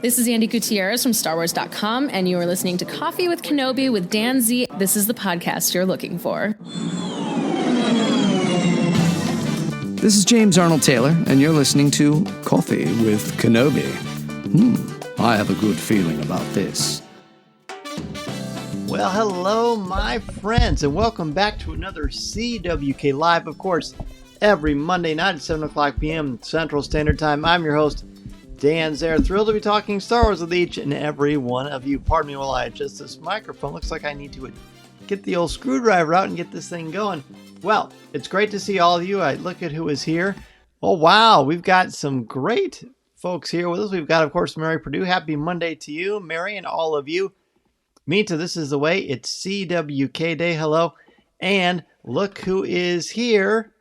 This is Andy Gutierrez from StarWars.com, and you are listening to Coffee with Kenobi with Dan Z. This is the podcast you're looking for. This is James Arnold Taylor, and you're listening to Coffee with Kenobi. I have a good feeling about this. Well, hello, my friends, and welcome back to another CWK Live, of course, every Monday night at 7 o'clock p.m. Central Standard Time. I'm your host, Dan Zare, thrilled to be talking Star Wars with each and every one of you. Pardon me while I adjust this microphone. Looks like I need to get the old screwdriver out and get this thing going. Well, it's great to see all of you. I look at who is here. Oh, wow, we've got some great folks here with us. We've got, of course, Mary Purdue. Happy Monday to you, Mary, and all of you. Mita, this is the way. It's CWK Day. Hello. And look who is here.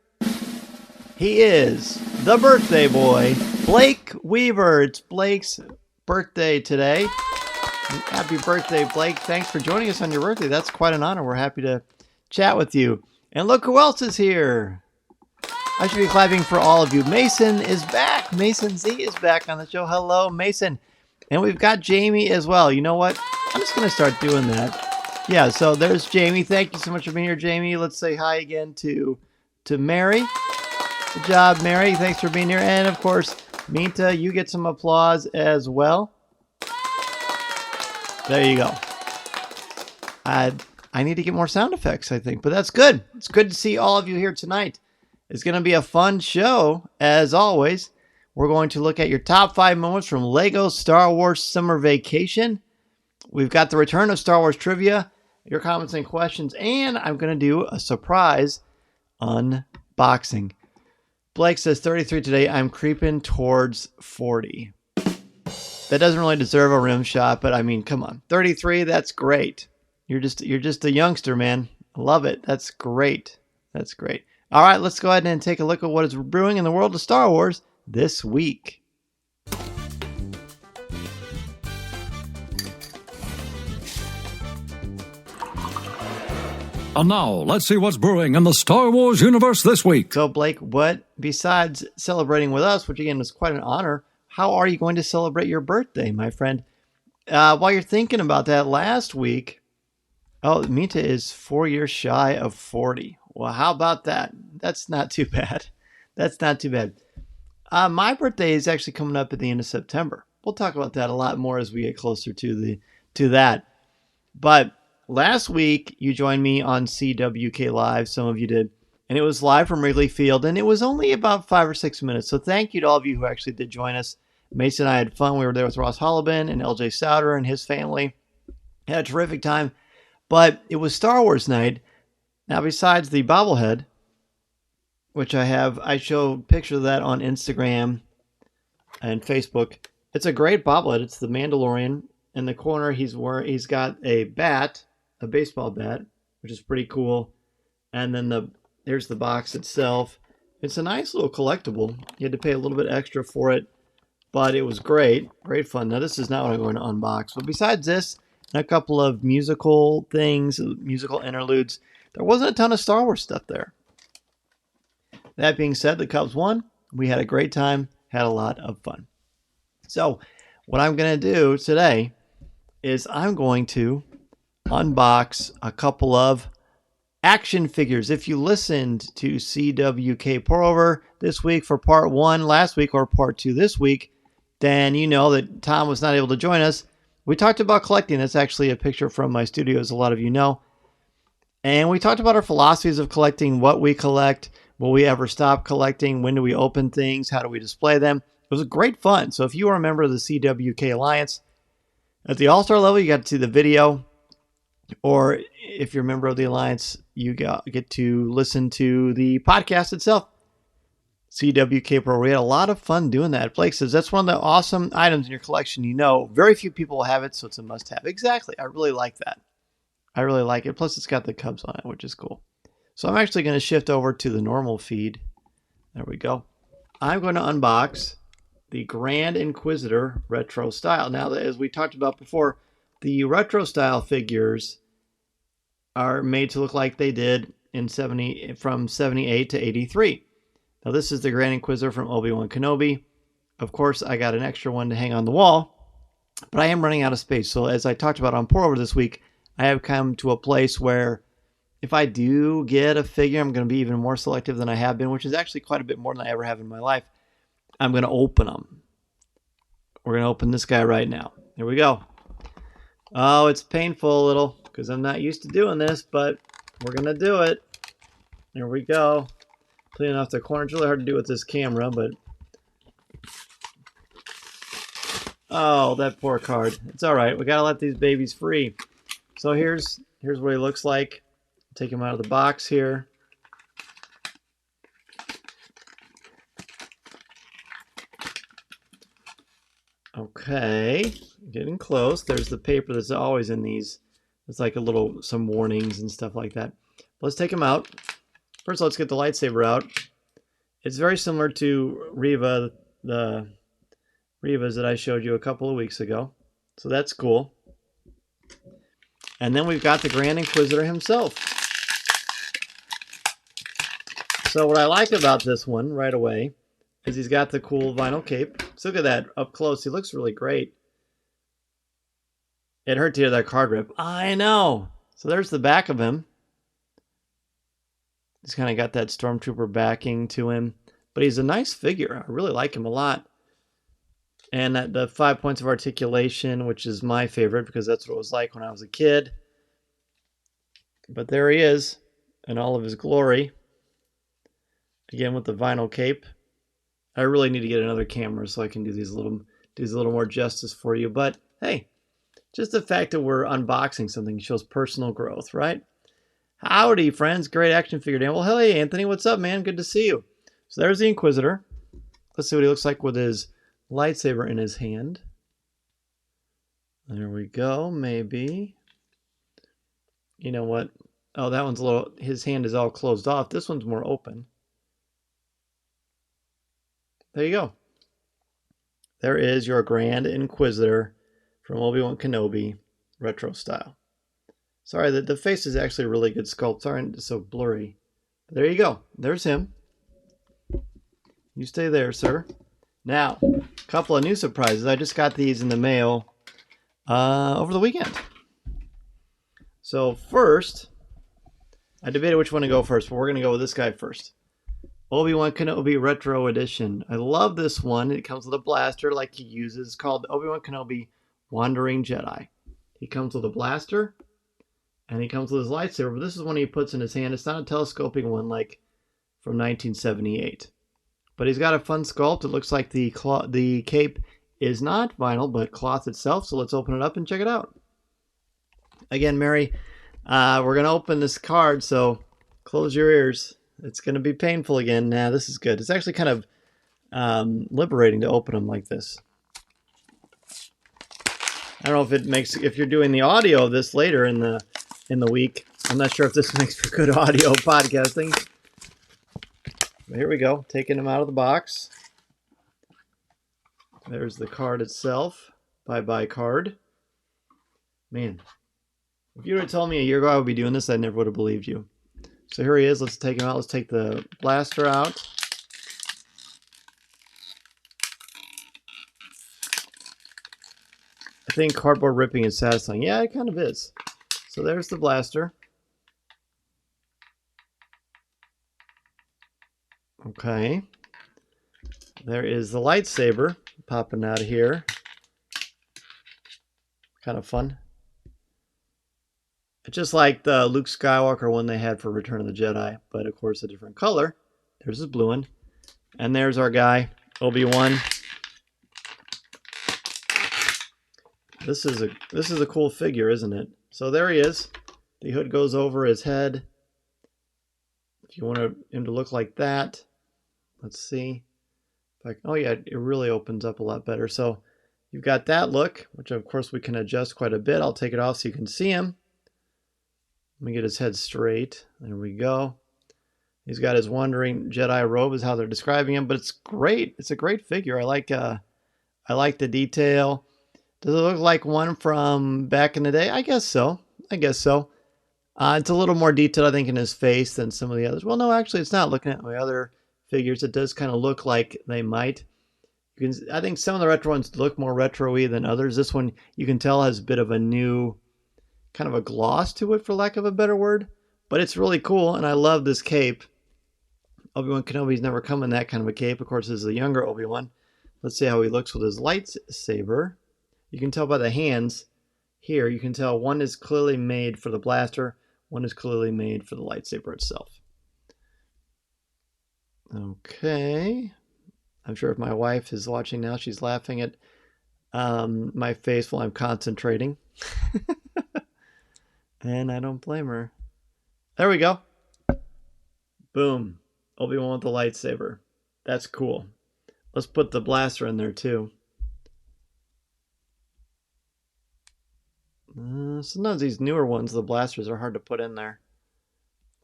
He is the birthday boy, Blake Weaver. It's Blake's birthday today. Happy birthday, Blake. Thanks for joining us on your birthday. That's quite an honor. We're happy to chat with you. And look who else is here. I should be clapping for all of you. Mason is back. Mason Z is back on the show. Hello, Mason. And we've got Jamie as well. You know what? I'm just going to start doing that. Yeah, so there's Jamie. Thank you so much for being here, Jamie. Let's say hi again to Mary. Good job, Mary. Thanks for being here. And, of course, Minta, you get some applause as well. There you go. I need to get more sound effects, I think, but that's good. It's good to see all of you here tonight. It's going to be a fun show, as always. We're going to look at your top 5 moments from LEGO Star Wars Summer Vacation. We've got the return of Star Wars Trivia, your comments and questions, and I'm going to do a surprise unboxing. Blake says 33 today. I'm creeping towards 40. That doesn't really deserve a rim shot, but I mean, come on. 33, that's great. You're just a youngster, man. I love it. That's great. That's great. All right, let's go ahead and take a look at what is brewing in the world of Star Wars this week. And now, let's see what's brewing in the Star Wars universe this week. So, Blake, what, besides celebrating with us, which again is quite an honor, how are you going to celebrate your birthday, my friend? While you're thinking about that, last week, Mita is 4 years shy of 40. Well, how about that? That's not too bad. That's not too bad. My birthday is actually coming up at the end of September. We'll talk about that a lot more as we get closer to that. But last week, you joined me on CWK Live. Some of you did. And it was live from Wrigley Field. And it was only about 5 or 6 minutes. So thank you to all of you who actually did join us. Mason and I had fun. We were there with Ross Hollabin and LJ Souter and his family. Had a terrific time. But it was Star Wars night. Now, besides the bobblehead, which I showed pictures of that on Instagram and Facebook. It's a great bobblehead. It's the Mandalorian. In the corner, he's got a bat, a baseball bat, which is pretty cool. And then there's the box itself. It's a nice little collectible. You had to pay a little bit extra for it, but it was great. Great fun. Now, this is not what I'm going to unbox. But besides this, and a couple of musical things, musical interludes, there wasn't a ton of Star Wars stuff there. That being said, the Cubs won. We had a great time, had a lot of fun. So what I'm going to do today is I'm going to unbox a couple of action figures. If you listened to CWK Pour Over this week for part 1 last week or part 2 this week, then you know that Tom was not able to join us. We talked about collecting. That's actually a picture from my studio, as a lot of you know. And we talked about our philosophies of collecting, what we collect, will we ever stop collecting, when do we open things, how do we display them. It was great fun. So if you are a member of the CWK Alliance, at the All-Star level, you got to see the video. Or if you're a member of the Alliance, you get to listen to the podcast itself. CWK Pro. We had a lot of fun doing that. Blake says, that's one of the awesome items in your collection. You know, very few people will have it, so it's a must-have. Exactly. I really like that. I really like it. Plus, it's got the Cubs on it, which is cool. So I'm actually going to shift over to the normal feed. There we go. I'm going to unbox the Grand Inquisitor Retro Style. Now, as we talked about before, the Retro Style figures are made to look like they did in from 78 to 83. Now, this is the Grand Inquisitor from Obi-Wan Kenobi. Of course, I got an extra one to hang on the wall. But I am running out of space. So as I talked about on Pour Over this week, I have come to a place where if I do get a figure, I'm going to be even more selective than I have been, which is actually quite a bit more than I ever have in my life. I'm going to open them. We're going to open this guy right now. Here we go. Oh, it's painful a little because I'm not used to doing this, but we're going to do it. Here we go. Cleaning off the corner. It's really hard to do with this camera, but... Oh, that poor card. It's all right. We got to let these babies free. So here's what he looks like. Take him out of the box here. Okay, getting close. There's the paper that's always in these. It's like some warnings and stuff like that. Let's take him out. First, let's get the lightsaber out. It's very similar to Reva, the Revas that I showed you a couple of weeks ago. So that's cool. And then we've got the Grand Inquisitor himself. So what I like about this one right away is he's got the cool vinyl cape. So look at that up close. He looks really great. It hurt to hear that card rip. I know. So there's the back of him. He's kind of got that Stormtrooper backing to him. But he's a nice figure. I really like him a lot. And the 5 points of articulation, which is my favorite because that's what it was like when I was a kid. But there he is in all of his glory. Again with the vinyl cape. I really need to get another camera so I can do these a little more justice for you. But hey, just the fact that we're unboxing something shows personal growth, right? Howdy, friends. Great action figure, Dan. Well, hey, Anthony. What's up, man? Good to see you. So there's the Inquisitor. Let's see what he looks like with his lightsaber in his hand. There we go. Maybe. You know what? Oh, that one's his hand is all closed off. This one's more open. There you go. There is your Grand Inquisitor from Obi-Wan Kenobi, retro style. Sorry, the face is actually a really good sculpt. Sorry, it's so blurry. But there you go. There's him. You stay there, sir. Now, a couple of new surprises. I just got these in the mail over the weekend. So first, I debated which one to go first, but we're going to go with this guy first. Obi-Wan Kenobi Retro Edition. I love this one. It comes with a blaster like he uses. It's called Obi-Wan Kenobi Wandering Jedi. He comes with a blaster, and he comes with his lightsaber, but this is one he puts in his hand. It's not a telescoping one like from 1978. But he's got a fun sculpt. It looks like the cape is not vinyl, but cloth itself. So let's open it up and check it out. Again, Mary, we're going to open this card, so close your ears. It's going to be painful again. Nah, this is good. It's actually kind of liberating to open them like this. I don't know if you're doing the audio of this later in the week. I'm not sure if this makes for good audio podcasting. But here we go, taking them out of the box. There's the card itself. Bye-bye card. Man, if you would have told me a year ago I would be doing this, I never would have believed you. So here he is. Let's take him out. Let's take the blaster out. I think cardboard ripping is satisfying. Yeah, it kind of is. So there's the blaster. Okay. There is the lightsaber popping out of here. Kind of fun. It's just like the Luke Skywalker one they had for Return of the Jedi, but of course a different color. There's his blue one. And there's our guy, Obi-Wan. This is a cool figure, isn't it? So there he is. The hood goes over his head. If you want him to look like that, let's see. Oh yeah, it really opens up a lot better. So you've got that look, which of course we can adjust quite a bit. I'll take it off so you can see him. Let me get his head straight. There we go. He's got his wandering Jedi robe is how they're describing him, but it's great. It's a great figure. I like the detail. Does it look like one from back in the day? I guess so. It's a little more detailed, I think, in his face than some of the others. Well, no, actually, it's not. Looking at my other figures, it does kind of look like they might I think some of the retro ones look more retro-y than others. This one, you can tell, has a bit of a new, kind of a gloss to it, for lack of a better word. But it's really cool, and I love this cape. Obi-Wan Kenobi's never come in that kind of a cape. Of course, this is a younger Obi-Wan. Let's see how he looks with his lightsaber. You can tell by the hands here. You can tell one is clearly made for the blaster. One is clearly made for the lightsaber itself. Okay. I'm sure if my wife is watching now, she's laughing at my face while I'm concentrating. And I don't blame her. There we go. Boom. Obi-Wan with the lightsaber. That's cool. Let's put the blaster in there too. Sometimes these newer ones, the blasters are hard to put in there.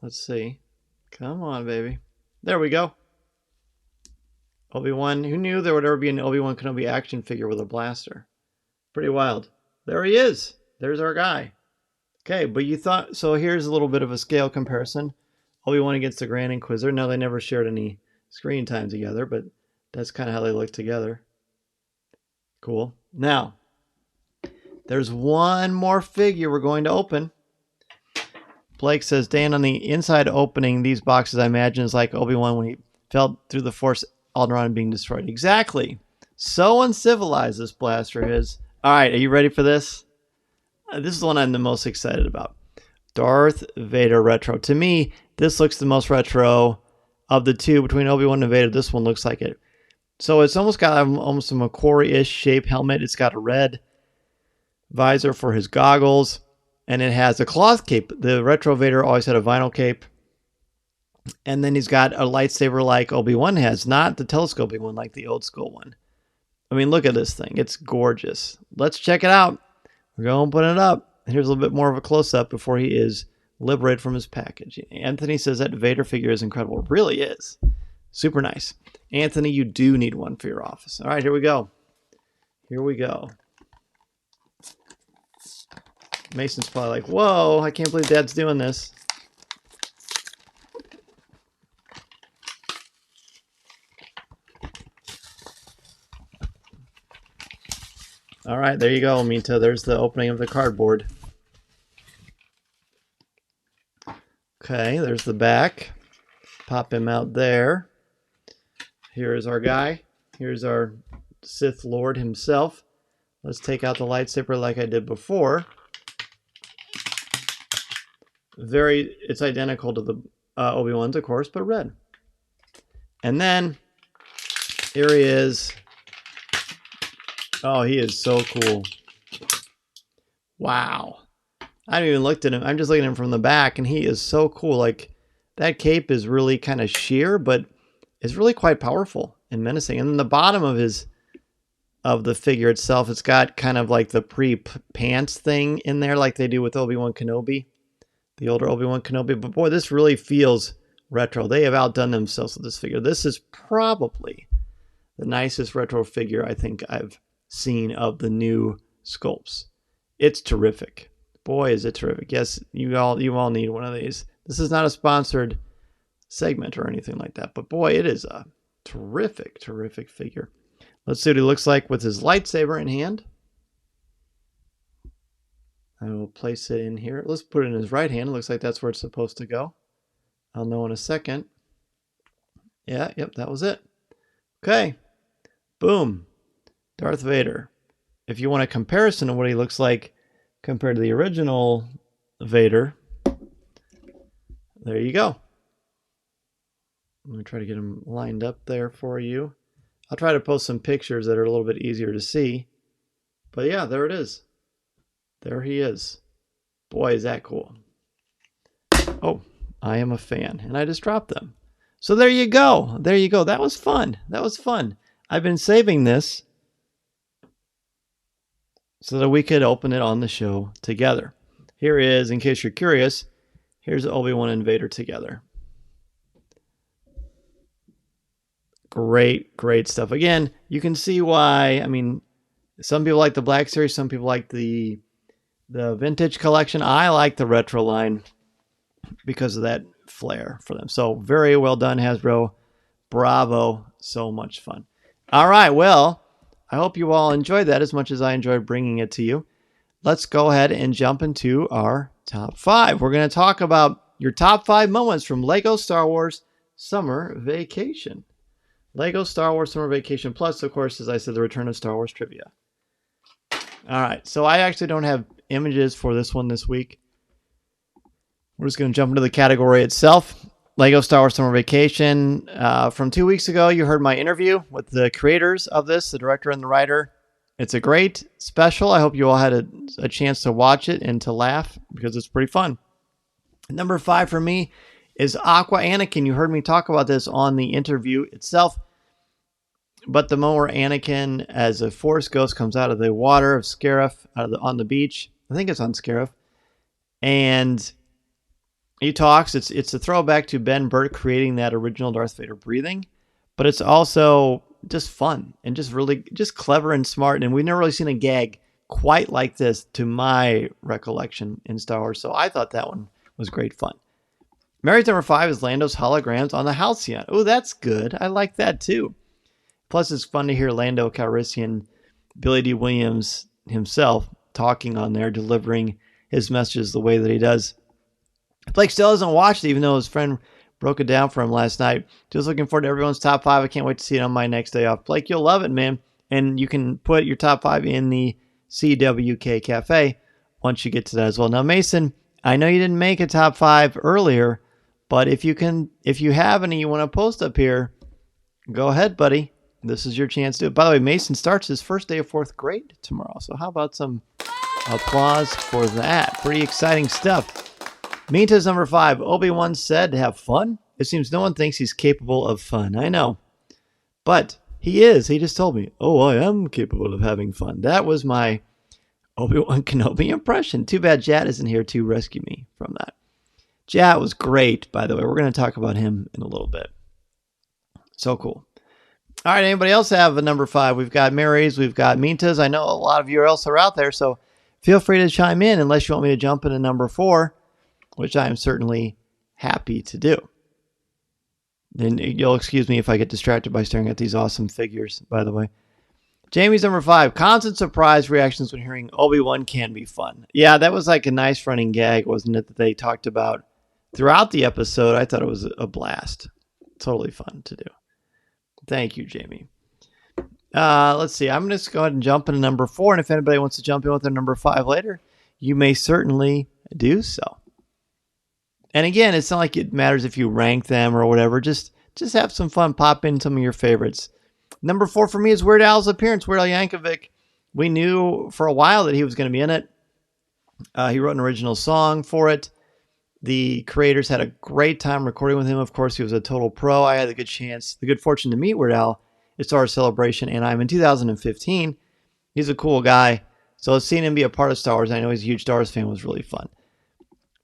Let's see. Come on, baby. There we go. Obi-Wan. Who knew there would ever be an Obi-Wan Kenobi action figure with a blaster? Pretty wild. There he is. There's our guy. Okay, but you thought... So here's a little bit of a scale comparison. Obi-Wan against the Grand Inquisitor. Now, they never shared any screen time together, but that's kind of how they look together. Cool. Now, there's one more figure we're going to open. Blake says, Dan, on the inside opening these boxes, I imagine, is like Obi-Wan when he fell through the Force Alderaan being destroyed. Exactly. So uncivilized this blaster is. All right, are you ready for this? This is the one I'm the most excited about. Darth Vader Retro. To me, this looks the most retro of the two. Between Obi-Wan and Vader, this one looks like it. So it's almost got almost a McQuarrie-ish shape helmet. It's got a red visor for his goggles, and it has a cloth cape. The retro Vader always had a vinyl cape. And then he's got a lightsaber like Obi-Wan has, not the telescoping one like the old school one. I mean, look at this thing. It's gorgeous. Let's check it out. We're going to put it up. Here's a little bit more of a close-up before he is liberated from his package. Anthony says that Vader figure is incredible. It really is. Super nice. Anthony, you do need one for your office. All right, here we go. Here we go. Mason's probably like, whoa, I can't believe Dad's doing this. All right, there you go, Minta. There's the opening of the cardboard. Okay, there's the back. Pop him out there. Here is our guy. Here's our Sith Lord himself. Let's take out the lightsaber like I did before. It's identical to the Obi-Wan's, of course, but red. And then, here he is. Oh, he is so cool. Wow. I haven't even looked at him. I'm just looking at him from the back, and he is so cool. Like, that cape is really kind of sheer, but it's really quite powerful and menacing. And then the bottom of the figure itself, it's got kind of like the pre-pants thing in there, like they do with Obi-Wan Kenobi, the older Obi-Wan Kenobi. But boy, this really feels retro. They have outdone themselves with this figure. This is probably the nicest retro figure I think I've seen of the new sculpts. It's terrific. Boy, is it terrific. Yes, you all need one of these. This is not a sponsored segment or anything like that, but boy, it is a terrific, terrific figure. Let's see what he looks like with his lightsaber in hand. I will place it in here. Let's put it in his right hand. It looks like that's where it's supposed to go. I'll know in a second. Yeah, yep, that was it. Okay. Boom. Darth Vader. If you want a comparison of what he looks like compared to the original Vader, there you go. I'm going to try to get him lined up there for you. I'll try to post some pictures that are a little bit easier to see. But yeah, there it is. There he is. Boy, is that cool. Oh, I am a fan. And I just dropped them. So there you go. There you go. That was fun. That was fun. I've been saving this so that we could open it on the show together. Here is, in case you're curious, here's Obi-Wan and Vader together. Great, great stuff. Again, you can see why. I mean, some people like the Black Series, some people like the vintage collection. I like the retro line because of that flair for them. So very well done, Hasbro. Bravo. So much fun. All right, well, I hope you all enjoyed that as much as I enjoyed bringing it to you. Let's go ahead and jump into our top 5. We're going to talk about your top 5 moments from Lego Star Wars Summer Vacation. Lego Star Wars Summer Vacation, plus, of course, as I said, the Return of Star Wars Trivia. All right, so I actually don't have images for this one this week. We're just going to jump into the category itself. Lego Star Wars Summer Vacation. From 2 weeks ago, you heard my interview with the creators of this, the director and the writer. It's a great special. I hope you all had a chance to watch it and to laugh because it's pretty fun. Number 5 for me is Aqua Anakin. You heard me talk about this on the interview itself. But the moment where Anakin, as a Force ghost, comes out of the water of Scarif on the beach. I think it's on Scarif. And he talks. It's a throwback to Ben Burtt creating that original Darth Vader breathing. But it's also just fun and just really just clever and smart. And we've never really seen a gag quite like this to my recollection in Star Wars. So I thought that one was great fun. Mary's number 5 is Lando's holograms on the Halcyon. Oh, that's good. I like that too. Plus, it's fun to hear Lando Calrissian, Billy D. Williams himself, talking on there, delivering his messages the way that he does. Blake still hasn't watched it, even though his friend broke it down for him last night. Just looking forward to everyone's top 5. I can't wait to see it on my next day off. Blake, you'll love it, man. And you can put your top 5 in the CWK Cafe once you get to that as well. Now, Mason, I know you didn't make a top 5 earlier, but if you have any you want to post up here, go ahead, buddy. This is your chance to do it. By the way, Mason starts his first day of 4th grade tomorrow. So how about some applause for that? Pretty exciting stuff. Minta's number 5. Obi-Wan said to have fun. It seems no one thinks he's capable of fun. I know. But he is. He just told me, oh, I am capable of having fun. That was my Obi-Wan Kenobi impression. Too bad Jat isn't here to rescue me from that. Jat was great, by the way. We're going to talk about him in a little bit. So cool. All right, anybody else have a number 5? We've got Mary's, we've got Minta's. I know a lot of you else are out there, so feel free to chime in unless you want me to jump into number 4, which I am certainly happy to do. Then you'll excuse me if I get distracted by staring at these awesome figures, by the way. Jamie's number 5. Constant surprise reactions when hearing Obi-Wan can be fun. Yeah, that was like a nice running gag, wasn't it, that they talked about throughout the episode. I thought it was a blast. Totally fun to do. Thank you, Jamie. Let's see. I'm going to just go ahead and jump into number 4. And if anybody wants to jump in with their number 5 later, you may certainly do so. And again, it's not like it matters if you rank them or whatever. Just have some fun. Pop in some of your favorites. Number 4 for me is Weird Al's appearance. Weird Al Yankovic. We knew for a while that he was going to be in it. He wrote an original song for it. The creators had a great time recording with him. Of course, he was a total pro. I had the good fortune to meet Weird Al at Star Wars Celebration, and I'm in 2015. He's a cool guy. So seeing him be a part of Star Wars, I know he's a huge Star Wars fan, was really fun.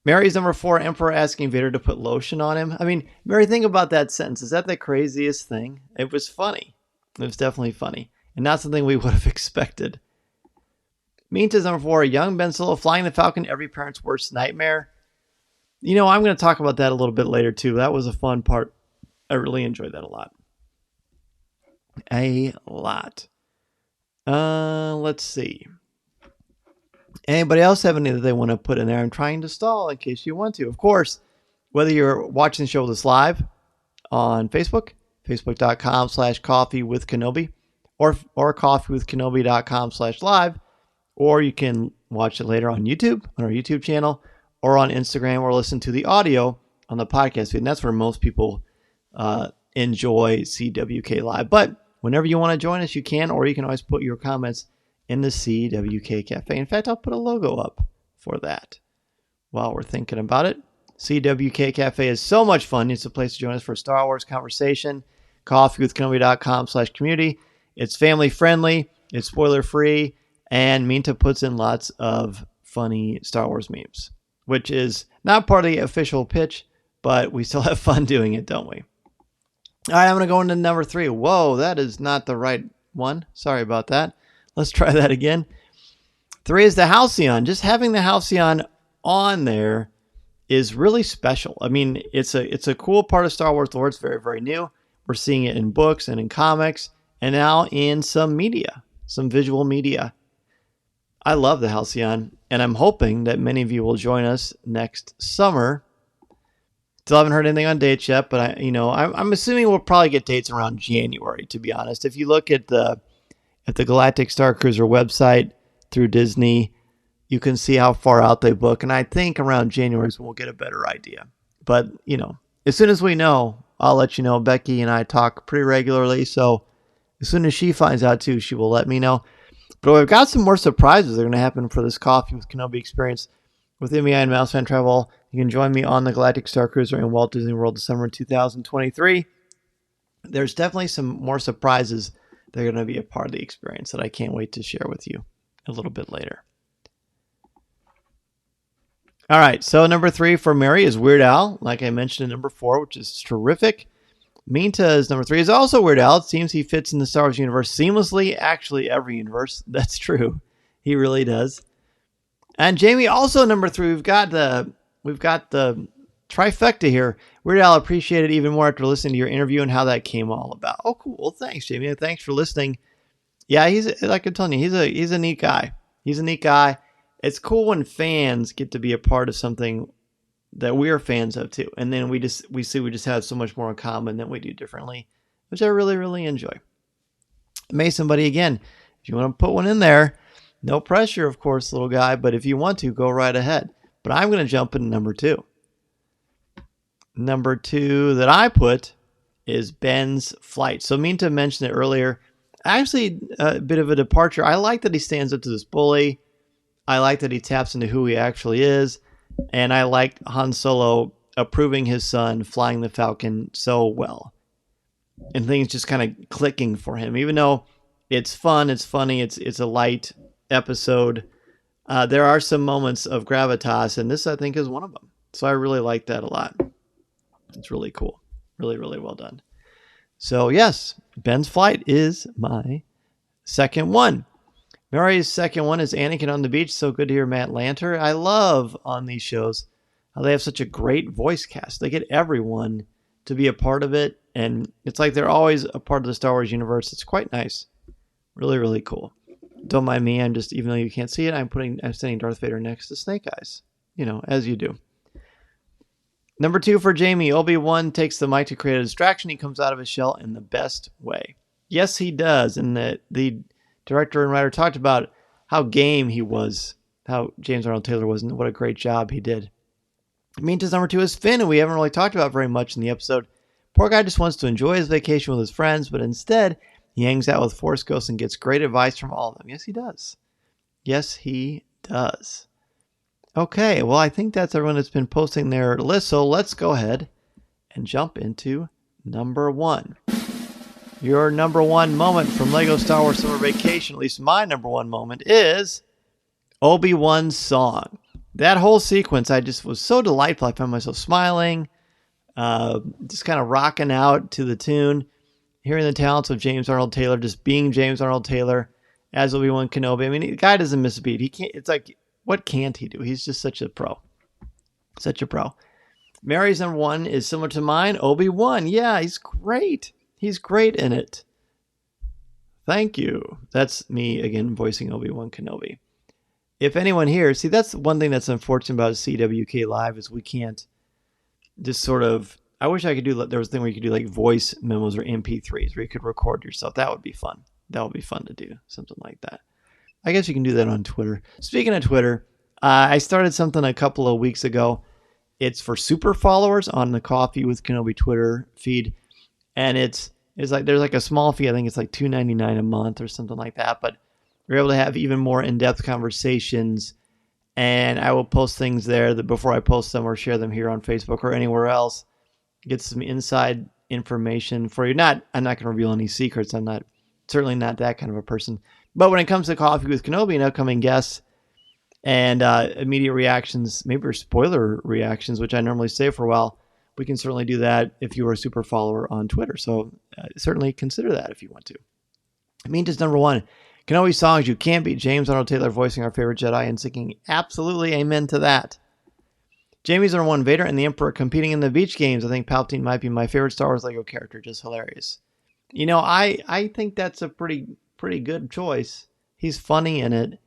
Mary's number 4, Emperor asking Vader to put lotion on him. I mean, Mary, think about that sentence. Is that the craziest thing? It was funny. It was definitely funny. And not something we would have expected. Minta's number 4, young Ben Solo flying the Falcon, every parent's worst nightmare. You know, I'm going to talk about that a little bit later, too. That was a fun part. I really enjoyed that a lot. Let's see. Anybody else have any that they want to put in there? I'm trying to stall in case you want to. Of course, whether you're watching the show with us live on Facebook, facebook.com/Coffee with Kenobi, or coffeewithkenobi.com/live, or you can watch it later on YouTube, on our YouTube channel, or on Instagram, or listen to the audio on the podcast feed. And that's where most people enjoy CWK Live. But whenever you want to join us, you can, or you can always put your comments in the CWK Cafe. In fact, I'll put a logo up for that while we're thinking about it. CWK Cafe is so much fun. It's a place to join us for a Star Wars conversation. coffeewithkenobi.com/community. It's family friendly. It's spoiler free. And Minta puts in lots of funny Star Wars memes, which is not part of the official pitch, but we still have fun doing it, don't we? All right, I'm going to go into number 3. Whoa, that is not the right one. Sorry about that. Let's try that again. 3 is the Halcyon. Just having the Halcyon on there is really special. I mean, it's a cool part of Star Wars lore. It's very, very new. We're seeing it in books and in comics, and now in some media, some visual media. I love the Halcyon, and I'm hoping that many of you will join us next summer. Still haven't heard anything on dates yet, but I'm assuming we'll probably get dates around January, to be honest. If you look at the Galactic Star Cruiser website through Disney, you can see how far out they book, and I think around January is when we'll get a better idea. But, as soon as we know, I'll let you know. Becky and I talk pretty regularly, so as soon as she finds out too, she will let me know. But we've got some more surprises that are going to happen for this Coffee with Kenobi experience with MEI and Mouse Fan Travel. You can join me on the Galactic Star Cruiser in Walt Disney World December 2023. There's definitely some more surprises that are going to be a part of the experience that I can't wait to share with you a little bit later. All right, so number 3 for Mary is Weird Al, like I mentioned in number 4, which is terrific. Minta's number 3 is also Weird Al. It seems he fits in the Star Wars universe seamlessly. Actually, every universe. That's true. He really does. And Jamie, also number 3. We've got the trifecta here. Weird Al appreciated even more after listening to your interview and how that came all about. Oh, cool. Well, thanks, Jamie. Thanks for listening. Yeah, he's like I'm telling you, he's a neat guy. He's a neat guy. It's cool when fans get to be a part of something that we're fans of too. And then we just have so much more in common than we do differently, which I really, really enjoy. Mason, buddy, again, if you want to put one in there, no pressure, of course, little guy, but if you want to, go right ahead. But I'm going to jump into number 2. Number 2 that I put is Ben's Flight. So Minta mentioned it earlier. Actually, a bit of a departure. I like that he stands up to this bully. I like that he taps into who he actually is. And I like Han Solo approving his son flying the Falcon so well. And things just kind of clicking for him. Even though it's fun, it's funny, it's a light episode, there are some moments of gravitas, and this, I think, is one of them. So I really like that a lot. It's really cool. Really, really well done. So, yes, Ben's Flight is my second one. Mary's second one is Anakin on the Beach. So good to hear Matt Lanter. I love on these shows how they have such a great voice cast. They get everyone to be a part of it, and it's like they're always a part of the Star Wars universe. It's quite nice. Really, really cool. Don't mind me. I'm just, even though you can't see it, I'm sending Darth Vader next to Snake Eyes. As you do. Number 2 for Jamie. Obi-Wan takes the mic to create a distraction. He comes out of his shell in the best way. Yes, he does. And the director and writer talked about how game he was, how James Arnold Taylor was, and what a great job he did. Minta's number 2 is Finn, and we haven't really talked about very much in the episode. Poor guy just wants to enjoy his vacation with his friends, but instead he hangs out with Force Ghosts and gets great advice from all of them. Yes, he does. Yes, he does. Okay, well, I think that's everyone that's been posting their list, so let's go ahead and jump into number 1. Your number 1 moment from LEGO Star Wars Summer Vacation, at least my number 1 moment, is Obi-Wan's song. That whole sequence, I just was so delightful. I found myself smiling, just kind of rocking out to the tune, hearing the talents of James Arnold Taylor, just being James Arnold Taylor as Obi-Wan Kenobi. I mean, the guy doesn't miss a beat. He can't. It's like, what can't he do? He's just such a pro. Such a pro. Mary's number 1 is similar to mine, Obi-Wan. Yeah, he's great. He's great in it. Thank you. That's me, again, voicing Obi-Wan Kenobi. If anyone here, see, that's one thing that's unfortunate about CWK Live is we can't just sort of, I wish I could do, there was a thing where you could do like voice memos or MP3s where you could record yourself. That would be fun. That would be fun to do, something like that. I guess you can do that on Twitter. Speaking of Twitter, I started something a couple of weeks ago. It's for super followers on the Coffee with Kenobi Twitter feed. And it's like, there's like a small fee. I think it's like $2.99 a month or something like that. But you're able to have even more in-depth conversations. And I will post things there that before I post them or share them here on Facebook or anywhere else. Get some inside information for you. I'm not going to reveal any secrets. I'm certainly not that kind of a person. But when it comes to Coffee with Kenobi and upcoming guests and immediate reactions, maybe spoiler reactions, which I normally save for a while, we can certainly do that if you are a super follower on Twitter. So certainly consider that if you want to. Minta's number 1. Kenobi songs you can't beat. James Arnold Taylor voicing our favorite Jedi and singing absolutely amen to that. Jamie's number 1. Vader and the Emperor competing in the beach games. I think Palpatine might be my favorite Star Wars LEGO character. Just hilarious. I think that's a pretty good choice. He's funny in it,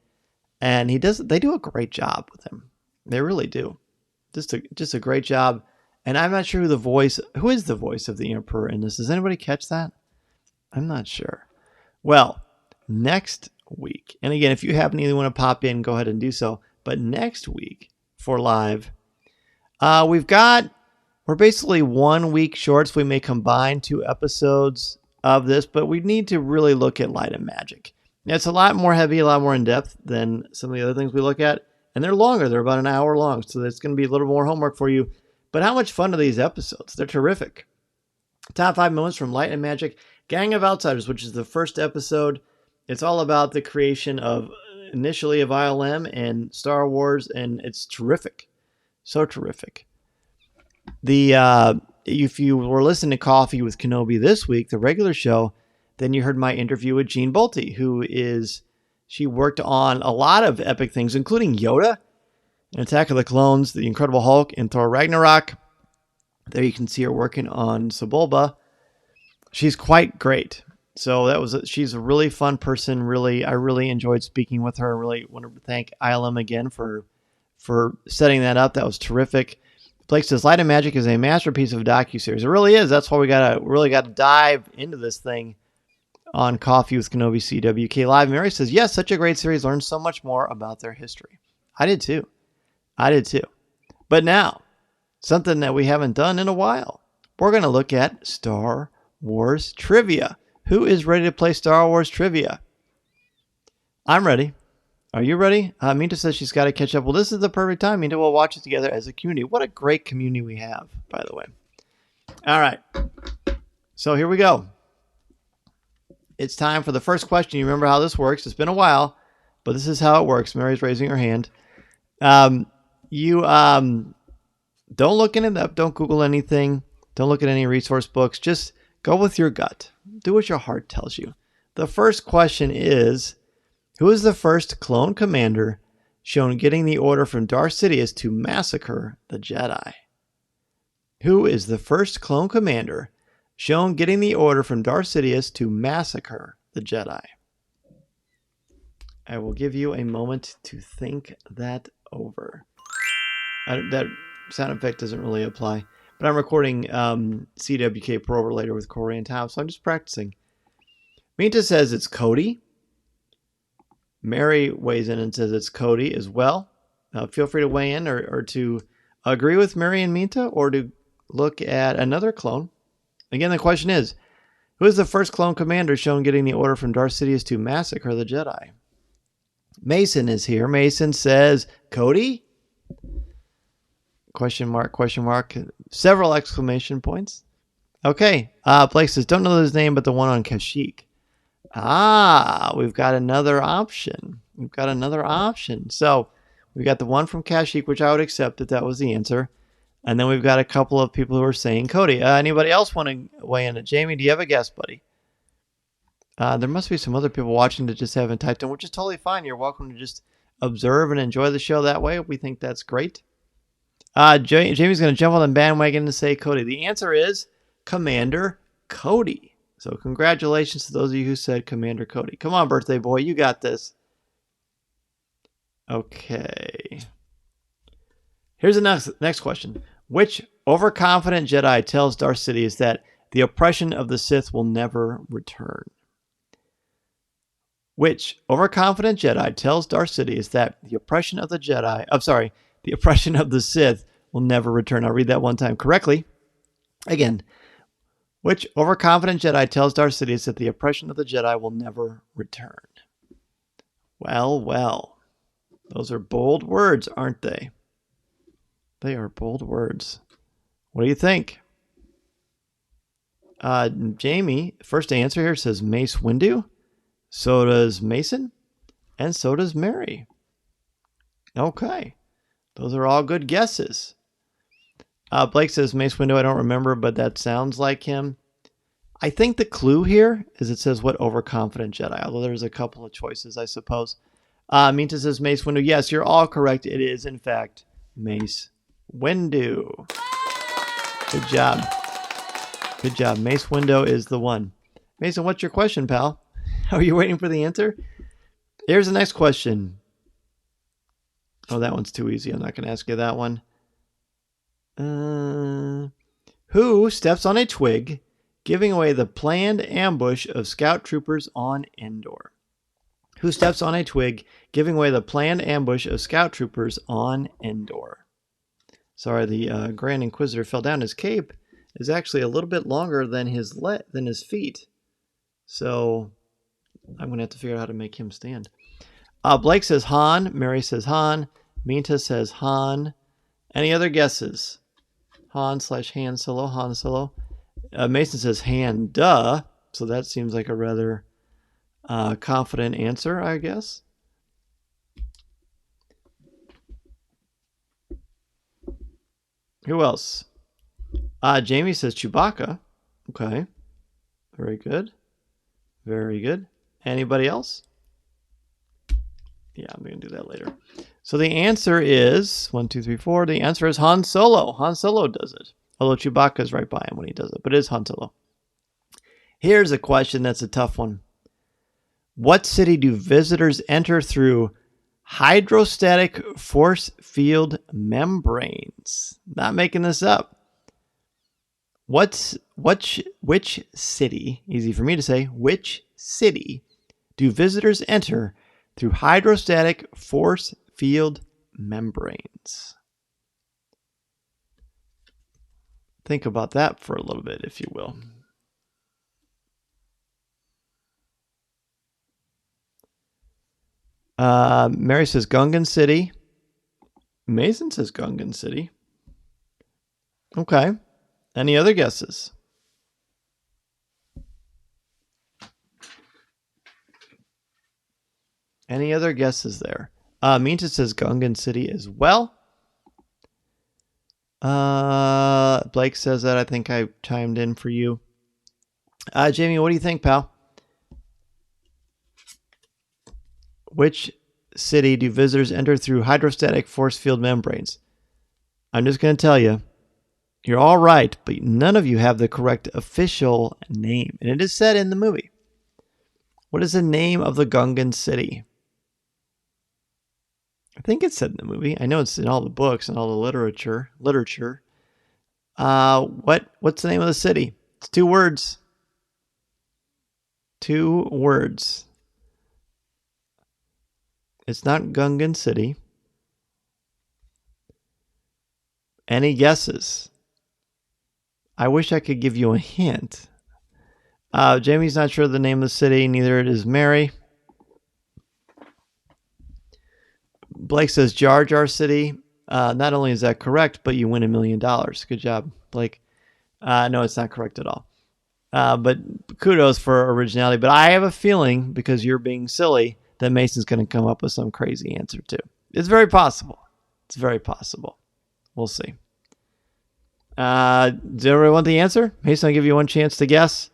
and they do a great job with him. They really do. Just a great job. And I'm not sure who is the voice of the Emperor in this. Does anybody catch that? I'm not sure. Well, next week, and again, if you happen to want to pop in, go ahead and do so. But next week for live, we're basically 1 week short, so we may combine 2 episodes of this, but we need to really look at Light and Magic. Now, it's a lot more heavy, a lot more in depth than some of the other things we look at, and they're longer. They're about an hour long, so that's going to be a little more homework for you. But how much fun are these episodes? They're terrific. Top 5 moments from Light and Magic. Gang of Outsiders, which is the first episode. It's all about the creation initially of ILM and Star Wars, and it's terrific. So terrific. If you were listening to Coffee with Kenobi this week, the regular show, then you heard my interview with Jean Bolte, she worked on a lot of epic things, including Yoda, and Attack of the Clones, The Incredible Hulk, and Thor Ragnarok. There you can see her working on Sebulba. She's quite great. So she's a really fun person. I really enjoyed speaking with her. I really want to thank ILM again for setting that up. That was terrific. Blake says Light and Magic is a masterpiece of a docuseries. It really is. That's why we really got to dive into this thing on Coffee with Kenobi CWK Live. Mary says, yes, such a great series. Learned so much more about their history. I did too. But now, something that we haven't done in a while. We're going to look at Star Wars trivia. Who is ready to play Star Wars trivia? I'm ready. Are you ready? Minta says she's got to catch up. Well, this is the perfect time. Minta, we'll watch it together as a community. What a great community we have, by the way. All right. So here we go. It's time for the first question. You remember how this works. It's been a while, but this is how it works. Mary's raising her hand. You don't look in it up. Don't Google anything. Don't look at any resource books. Just go with your gut. Do what your heart tells you. The first question is, who is the first clone commander shown getting the order from Darth Sidious to massacre the Jedi? Who is the first clone commander shown getting the order from Darth Sidious to massacre the Jedi? I will give you a moment to think that over. That sound effect doesn't really apply, but I'm recording CWK Pro over later with Corey and Tom, so I'm just practicing. Minta says it's Cody. Mary weighs in and says it's Cody as well. Feel free to weigh in or to agree with Mary and Minta or to look at another clone. Again, the question is, who is the first clone commander shown getting the order from Darth Sidious to massacre the Jedi? Mason is here. Mason says, Cody? Question mark, several exclamation points. Okay. Blake says, don't know his name, but the one on Kashyyyk. We've got another option. So we've got the one from Kashyyyk, which I would accept that was the answer. And then we've got a couple of people who are saying Cody. Anybody else want to weigh in? Jamie, do you have a guess, buddy? There must be some other people watching that just haven't typed in, which is totally fine. You're welcome to just observe and enjoy the show that way. We think that's great. Jamie's going to jump on the bandwagon and say Cody. The answer is Commander Cody. So congratulations to those of you who said Commander Cody. Come on, birthday boy. You got this. Okay. Here's the next question. Which overconfident Jedi tells Darth Sidious that the oppression of the Sith will never return? Which overconfident Jedi tells Darth Sidious that the oppression of the Sith will never return? I'll read that one time correctly. Again, which overconfident Jedi tells Darth Sidious that the oppression of the Jedi will never return? Well. Those are bold words, aren't they? They are bold words. What do you think? Jamie, first answer here says Mace Windu. So does Mason. And so does Mary. Okay. Those are all good guesses. Blake says Mace Windu, I don't remember, but that sounds like him. I think the clue here is it says what overconfident Jedi, although there's a couple of choices, I suppose. Minta says Mace Windu. Yes, you're all correct. It is, in fact, Mace Windu. Good job. Mace Windu is the one. Mason, what's your question, pal? Are you waiting for the answer? Here's the next question. Oh, that one's too easy. I'm not going to ask you that one. Who steps on a twig, giving away the planned ambush of scout troopers on Endor? Who steps on a twig, giving away the planned ambush of scout troopers on Endor? Sorry, the Grand Inquisitor fell down. His cape is actually a little bit longer than his feet. So I'm going to have to figure out how to make him stand. Blake says Han. Mary says Han. Minta says Han. Any other guesses? Han/Han Solo. Han Solo. Mason says Han. Duh. So that seems like a rather confident answer, I guess. Who else? Jamie says Chewbacca. Okay. Very good. Very good. Anybody else? Yeah, I'm going to do that later. So the answer is 1, 2, 3, 4. The answer is Han Solo. Han Solo does it. Although Chewbacca is right by him when he does it. But it is Han Solo. Here's a question that's a tough one. What city do visitors enter through hydrostatic force field membranes? Not making this up. Which city, easy for me to say, which city do visitors enter through hydrostatic force field membranes? Think about that for a little bit, if you will. Mary says Gungan City. Mason says Gungan City. Okay. Any other guesses? Any other guesses there? Minta says Gungan City as well. Blake says that. I think I chimed in for you. Jamie, what do you think, pal? Which city do visitors enter through hydrostatic force field membranes? I'm just going to tell you, you're all right, but none of you have the correct official name. And it is said in the movie. What is the name of the Gungan city? I think it's said in the movie. I know it's in all the books and all the literature. What's the name of the city? It's 2 words. 2 words. It's not Gungan City. Any guesses? I wish I could give you a hint. Jamie's not sure of the name of the city. Neither is Mary. Blake says Jar Jar City. Not only is that correct, but you win $1 million. Good job, Blake. No, it's not correct at all. But kudos for originality. But I have a feeling, because you're being silly, that Mason's going to come up with some crazy answer too. It's very possible. It's very possible. We'll see. Does everybody want the answer? Mason, I'll give you one chance to guess.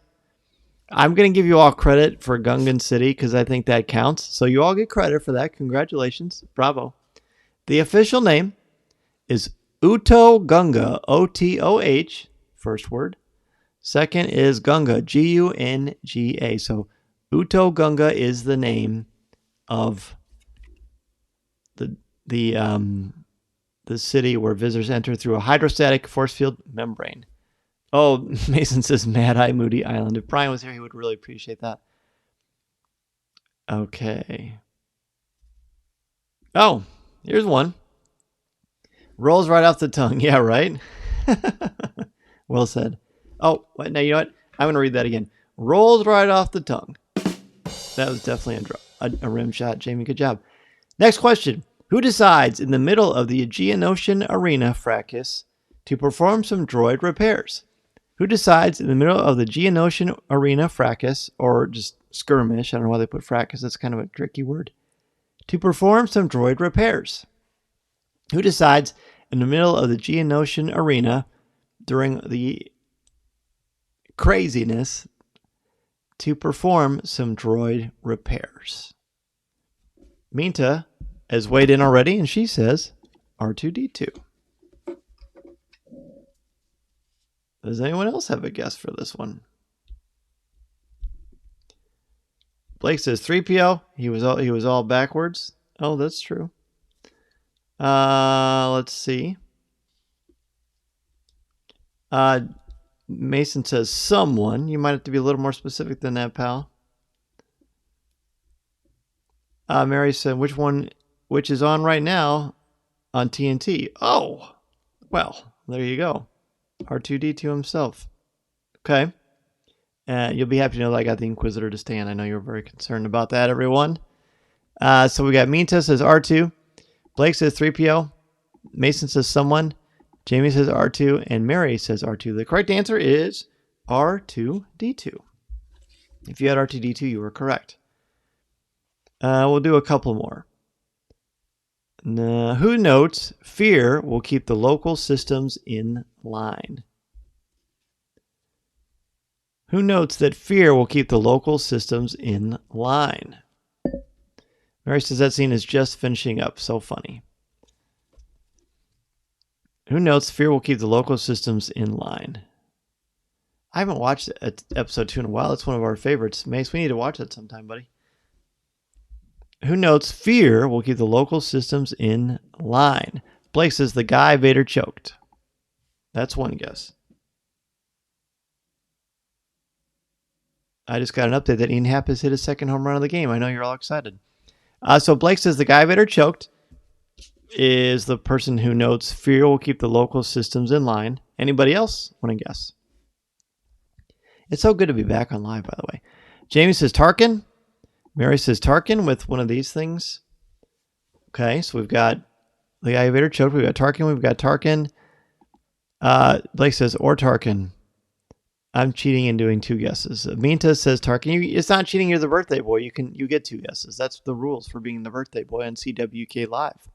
I'm going to give you all credit for Gungan City because I think that counts. So you all get credit for that. Congratulations. Bravo. The official name is Uto Gunga, O-T-O-H, first word. Second is Gunga, G-U-N-G-A. So Uto Gunga is the name of the city where visitors enter through a hydrostatic force field membrane. Oh, Mason says Mad Eye Moody Island. If Brian was here, he would really appreciate that. Okay. Oh, here's one. Rolls right off the tongue. Yeah, right? Well said. Oh, now you know what? I'm going to read that again. Rolls right off the tongue. That was definitely a rim shot, Jamie. Good job. Next question. Who decides in the middle of the Aegean Ocean arena fracas to perform some droid repairs? Who decides in the middle of the Aegean Ocean arena fracas, or just skirmish, I don't know why they put fracas, that's kind of a tricky word, to perform some droid repairs? Who decides in the middle of the Aegean Ocean arena during the craziness to perform some droid repairs? Minta has weighed in already, and she says R2-D2. Does anyone else have a guess for this one? Blake says 3PO. He was all backwards. Oh, that's true. Let's see. Mason says someone. You might have to be a little more specific than that, pal. Mary said which is on right now on TNT. Oh, well, there you go. R2D2 himself. Okay. You'll be happy to know that I got the Inquisitor to stand. I know you're very concerned about that, everyone. So we got Minta says R2. Blake says 3PO. Mason says someone. Jamie says R2. And Mary says R2. The correct answer is R2D2. If you had R2D2, you were correct. We'll do a couple more. Who notes fear will keep the local systems in line? Who notes that fear will keep the local systems in line? Mary says that scene is just finishing up. So funny. Who notes fear will keep the local systems in line? I haven't watched episode 2 in a while. It's one of our favorites. Mace, we need to watch that sometime, buddy. Who notes fear will keep the local systems in line? Blake says the guy Vader choked. That's one guess. I just got an update that Ian Happ has hit his second home run of the game. I know you're all excited. So Blake says the guy Vader choked is the person who notes fear will keep the local systems in line. Anybody else want to guess? It's so good to be back on live, by the way. Jamie says Tarkin. Mary says Tarkin with one of these things. Okay, so we've got the guy Vader choked. We've got Tarkin. We've got Tarkin. Blake says or Tarkin. I'm cheating and doing two guesses. Minta says Tarkin. It's not cheating. You're the birthday boy. You get two guesses. That's the rules for being the birthday boy on CWK Live.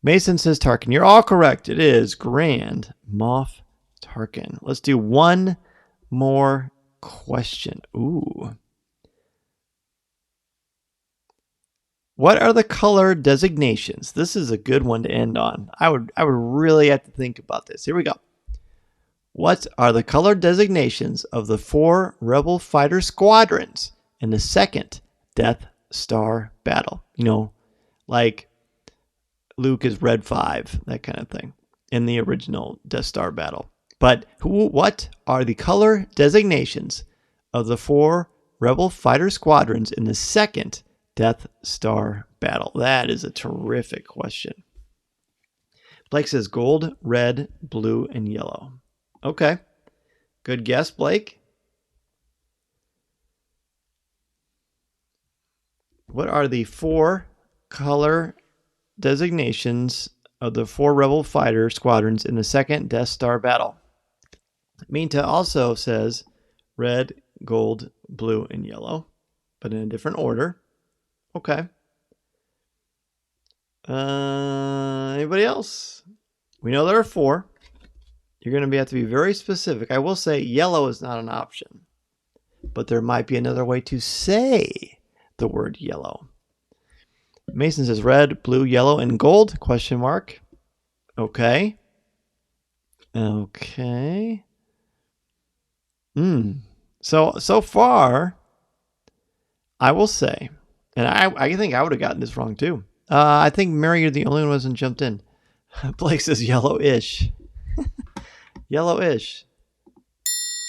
Mason says Tarkin. You're all correct. It is Grand Moff Tarkin. Let's do one more question. Ooh. What are the color designations? This is a good one to end on. I would really have to think about this. Here we go. What are the color designations of the 4 Rebel fighter squadrons in the second Death Star battle? You know, like Luke is Red 5, that kind of thing, in the original Death Star battle. But what are the color designations of the 4 Rebel fighter squadrons in the second Death Star battle? That is a terrific question. Blake says gold, red, blue, and yellow. Okay. Good guess, Blake. What are the 4 color designations of the 4 Rebel fighter squadrons in the second Death Star battle? Minta also says red, gold, blue, and yellow, but in a different order. Okay. Anybody else? We know there are 4. You're going to have to be very specific. I will say yellow is not an option, but there might be another way to say the word yellow. Mason says red, blue, yellow, and gold? Question mark. Okay. Okay. So far, I will say, and I think I would have gotten this wrong too. I think Mary, you're the only one who hasn't jumped in. Blake says yellowish. Yellowish.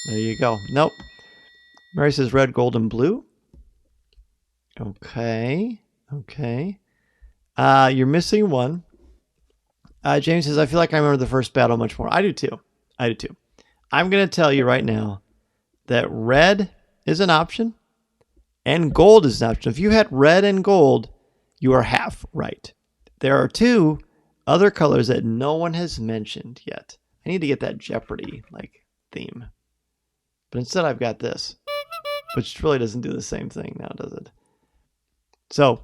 There you go. Nope. Mary says red, gold, and blue. Okay. Okay. You're missing one. James says, I feel like I remember the first battle much more. I do too. I'm going to tell you right now that red is an option and gold is an option. If you had red and gold, you are half right. There are 2 other colors that no one has mentioned yet. I need to get that Jeopardy theme. But instead I've got this, which really doesn't do the same thing now, does it? So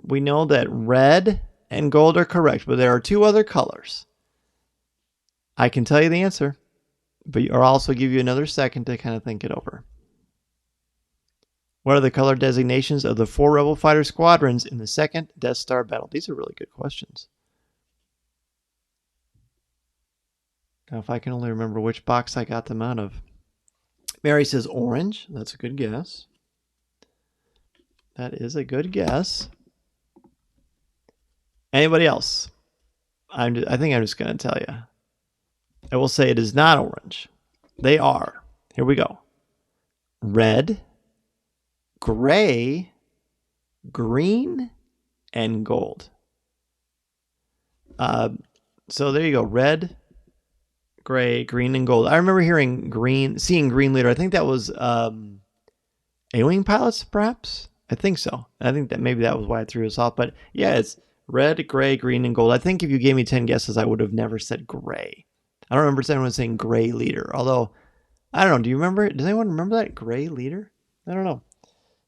we know that red and gold are correct, but there are 2 other colors. I can tell you the answer, but I'll also give you another second to kind of think it over. What are the color designations of the 4 Rebel fighter squadrons in the second Death Star battle? These are really good questions. Now, if I can only remember which box I got them out of. Mary says orange. That's a good guess. That is a good guess. Anybody else? I think I'm just going to tell you. I will say it is not orange. They are. Here we go. Red, gray, green, and gold. So there you go. Red, gray, green, and gold. I remember seeing green later. I think that was A-Wing pilots, perhaps? I think so. I think that maybe that was why I threw us off. But yeah, it's red, gray, green, and gold. I think if you gave me 10 guesses, I would have never said gray. I don't remember anyone saying gray leader. Although, I don't know. Do you remember? Does anyone remember that gray leader? I don't know.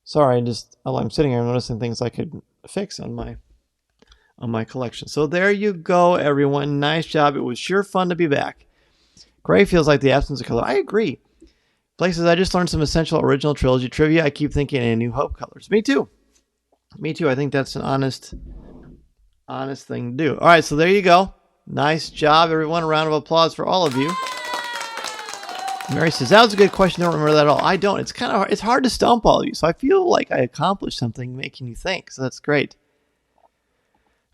Sorry, I'm sitting here noticing things I could fix on my collection. So there you go, everyone. Nice job. It was sure fun to be back. Gray feels like the absence of color. I agree. Blake says, I just learned some essential original trilogy trivia. I keep thinking in New Hope colors. Me too. I think that's an honest thing to do. All right, so there you go. Nice job, everyone. A round of applause for all of you. Mary says, that was a good question. I don't remember that at all. I don't. It's hard to stump all of you. So I feel like I accomplished something making you think. So that's great.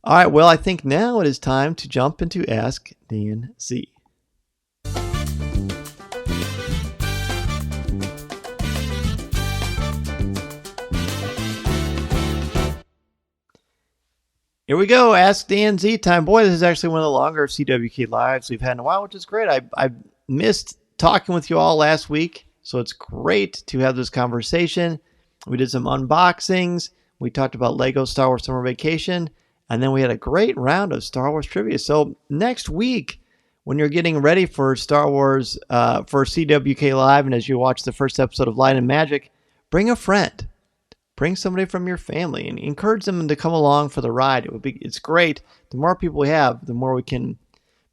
All right, well, I think now it is time to jump into Ask Dan Z. Here we go, Ask Dan Z time. Boy, this is actually one of the longer CWK lives we've had in a while, which is great. I missed talking with you all last week, so it's great to have this conversation. We did some unboxings. We talked about Lego Star Wars Summer Vacation, and then we had a great round of Star Wars trivia. So next week, when you're getting ready for Star Wars, for CWK Live, and as you watch the first episode of Light and Magic, bring a friend. Bring somebody from your family and encourage them to come along for the ride. It's great. The more people we have, the more we can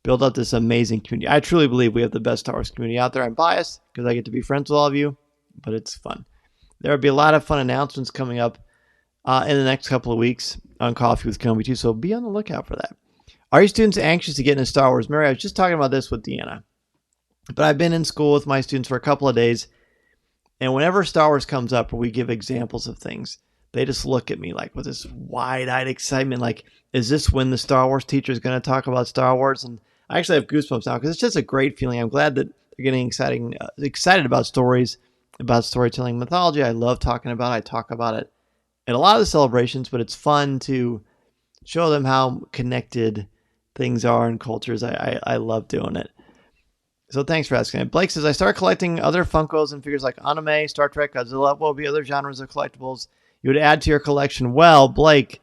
build up this amazing community. I truly believe we have the best Star Wars community out there. I'm biased because I get to be friends with all of you, but it's fun. There will be a lot of fun announcements coming up in the next couple of weeks on Coffee with Kenobi too, so be on the lookout for that. Are you students anxious to get into Star Wars? Mary, I was just talking about this with Deanna, but I've been in school with my students for a couple of days. And whenever Star Wars comes up or we give examples of things, they just look at me like with this wide-eyed excitement, like, is this when the Star Wars teacher is going to talk about Star Wars? And I actually have goosebumps now because it's just a great feeling. I'm glad that they're getting excited about stories, about storytelling mythology. I love talking about it. I talk about it at a lot of the celebrations, but it's fun to show them how connected things are in cultures. I love doing it. So thanks for asking. Blake says, I started collecting other Funkos and figures like anime, Star Trek, Godzilla. What will be other genres of collectibles you would add to your collection? Well, Blake,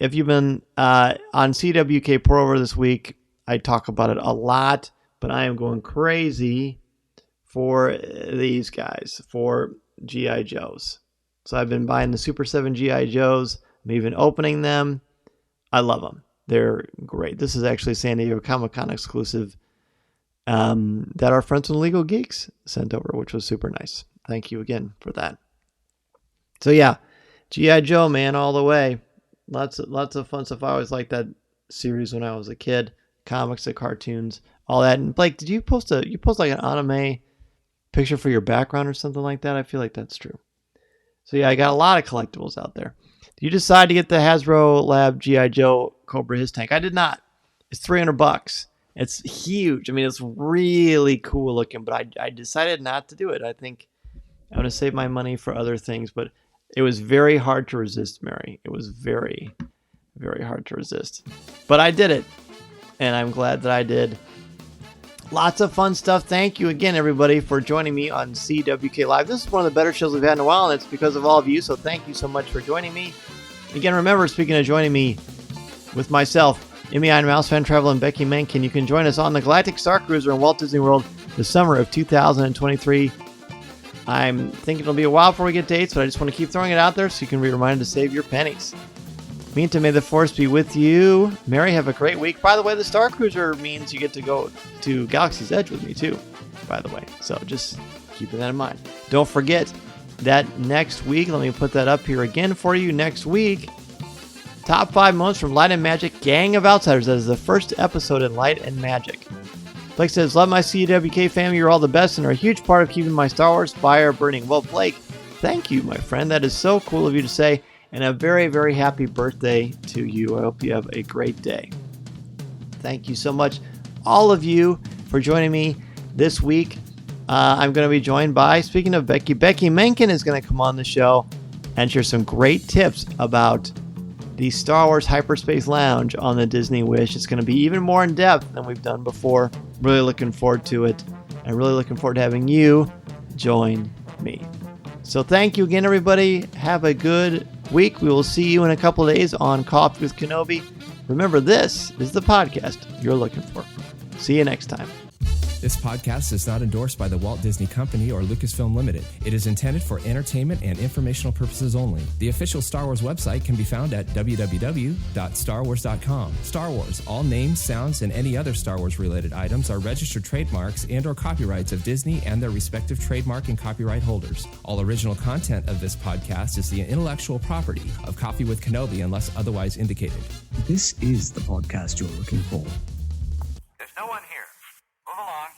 if you've been on CWK Pour Over this week, I talk about it a lot, but I am going crazy for these guys, for G.I. Joes. So I've been buying the Super 7 G.I. Joes. I'm even opening them. I love them. They're great. This is actually San Diego Comic-Con exclusive that our friends from Legal Geeks sent over, which was super nice. Thank you again for that. So yeah, G.I. Joe, man, all the way. Lots of fun stuff. I always liked that series when I was a kid. Comics, the cartoons, all that. And Blake, did you post like an anime picture for your background or something like that? I feel like that's true. So yeah, I got a lot of collectibles out there. Did you decide to get the Hasbro Lab G.I. Joe Cobra His Tank? I did not. It's $300. It's huge. I mean, it's really cool looking, but I decided not to do it. I think I'm going to save my money for other things, but it was very hard to resist, Mary. It was very, very hard to resist. But I did it, and I'm glad that I did. Lots of fun stuff. Thank you again, everybody, for joining me on CWK Live. This is one of the better shows we've had in a while, and it's because of all of you, so thank you so much for joining me. Again, remember, speaking of joining me with myself, Emmy Iron Mouse Fan Travel and Becky Mencken, you can join us on the Galactic Star Cruiser in Walt Disney World the summer of 2023. I'm thinking it'll be a while before we get dates, but I just want to keep throwing it out there so you can be reminded to save your pennies. Meantime, may the Force be with you. Mary, have a great week. By the way, the Star Cruiser means you get to go to Galaxy's Edge with me too, by the way. So just keeping that in mind. Don't forget that next week, let me put that up here again for you. Next week, Top 5 moments from Light and Magic, Gang of Outsiders. That is the first episode in Light and Magic. Blake says, love my CWK family. You're all the best and are a huge part of keeping my Star Wars fire burning. Well, Blake, thank you, my friend. That is so cool of you to say. And a very, very happy birthday to you. I hope you have a great day. Thank you so much, all of you, for joining me this week. I'm going to be joined by, speaking of Becky Menken is going to come on the show and share some great tips about the Star Wars Hyperspace Lounge on the Disney Wish. It's going to be even more in depth than we've done before. Really looking forward to it, and really looking forward to having you join me. So thank you again, everybody. Have a good week. We will see you in a couple of days on Coffee with Kenobi. Remember, this is the podcast you're looking for. See you next time. This podcast is not endorsed by the Walt Disney Company or Lucasfilm Limited. It is intended for entertainment and informational purposes only. The official Star Wars website can be found at www.starwars.com. Star Wars, all names, sounds, and any other Star Wars related items are registered trademarks and or copyrights of Disney and their respective trademark and copyright holders. All original content of this podcast is the intellectual property of Coffee with Kenobi unless otherwise indicated. This is the podcast you're looking for. There's no one here. Move along.